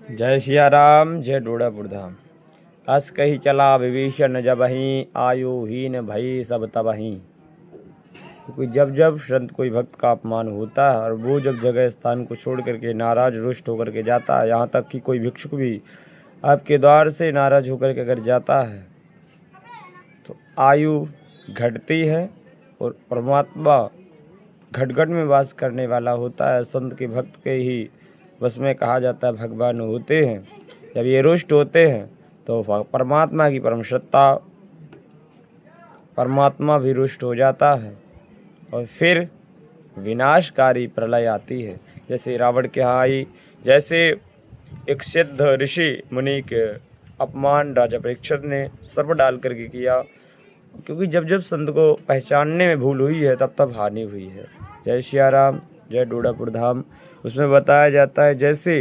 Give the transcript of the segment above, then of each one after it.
जय सिया राम, जय डोड़ापुर धाम। अस कही चला विभीषण जबहीं, आयुहीन भई सब तबहीं। क्योंकि जब जब संत कोई भक्त का अपमान होता है और वो जब जगह स्थान को छोड़ करके नाराज रुष्ट होकर के जाता है, यहाँ तक कि कोई भिक्षुक भी आपके द्वार से नाराज होकर के अगर जाता है तो आयु घटती है और परमात्मा घट घट में वास करने वाला होता है। संत के भक्त के ही बस में कहा जाता है भगवान होते हैं। जब ये रुष्ट होते हैं तो परमात्मा की परम सत्ता, परमात्मा भी रुष्ट हो जाता है और फिर विनाशकारी प्रलय आती है। जैसे रावण के यहाँ आई, जैसे एक सिद्ध ऋषि मुनि के अपमान राजा परीक्षित ने सर्प डाल करके किया, क्योंकि जब जब संत को पहचानने में भूल हुई है तब तब हानि हुई है। जय सिया राम, जय डोड़ापुर धाम। उसमें बताया जाता है जैसे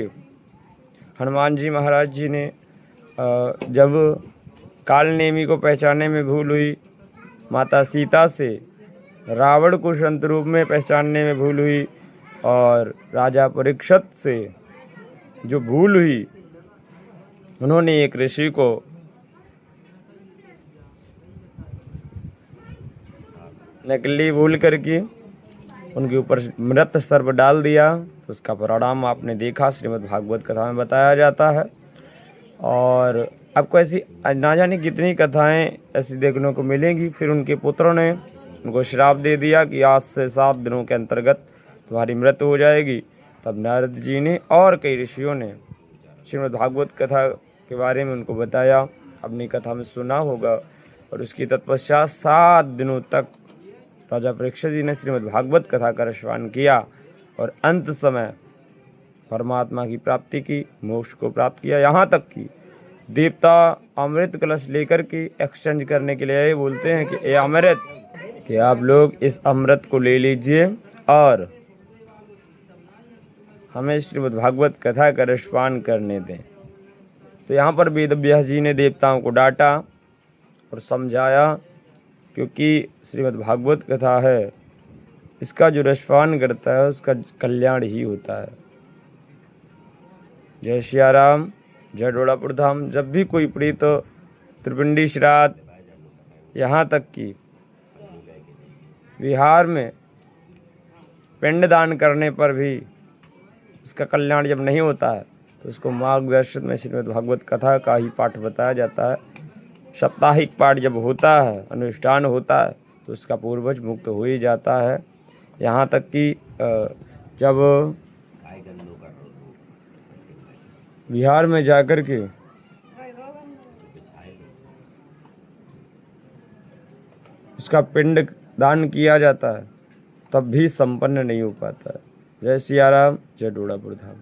हनुमान जी महाराज जी ने जब काल नेमी को पहचानने में भूल हुई, माता सीता से रावण को संत रूप में पहचानने में भूल हुई और राजा परीक्षित से जो भूल हुई, उन्होंने एक ऋषि को नकली भूल करके उनके ऊपर मृत सर्प डाल दिया। तो उसका परिणाम आपने देखा, श्रीमद् भागवत कथा में बताया जाता है। और आपको ऐसी ना जाने कितनी कथाएं ऐसी देखने को मिलेंगी। फिर उनके पुत्रों ने उनको श्राप दे दिया कि आज से 7 दिनों के अंतर्गत तुम्हारी मृत्यु हो जाएगी। तब नारद जी ने और कई ऋषियों ने श्रीमद् भागवत कथा के बारे में उनको बताया, अपनी कथा में सुना होगा। और उसकी तत्पश्चात 7 दिनों तक राजा परीक्षित जी ने श्रीमद् भागवत कथा का रसपान किया और अंत समय परमात्मा की प्राप्ति की, मोक्ष को प्राप्त किया। यहाँ तक कि देवता अमृत कलश लेकर के एक्सचेंज करने के लिए बोलते हैं कि ये अमृत, कि आप लोग इस अमृत को ले लीजिए और हमें श्रीमद् भागवत कथा का रसपान करने दें। तो यहाँ पर वेद व्यास जी ने देवताओं को डांटा और समझाया, क्योंकि श्रीमद् भागवत कथा है, इसका जो रसपान करता है उसका कल्याण ही होता है। जय सिया राम, जय डोड़ापुर धाम। जब भी कोई प्रीत त्रिपिंडी श्राद्ध, यहाँ तक कि बिहार में पिंडदान करने पर भी उसका कल्याण जब नहीं होता है तो उसको मार्गदर्शन में श्रीमद् भागवत कथा का ही पाठ बताया जाता है। साप्ताहिक पाठ जब होता है, अनुष्ठान होता है, तो उसका पूर्वज मुक्त हो ही जाता है। यहाँ तक कि जब बिहार में जाकर के उसका पिंड दान किया जाता है तब भी संपन्न नहीं हो पाता है। जय सिया राम, जय डोड़ापुर धाम।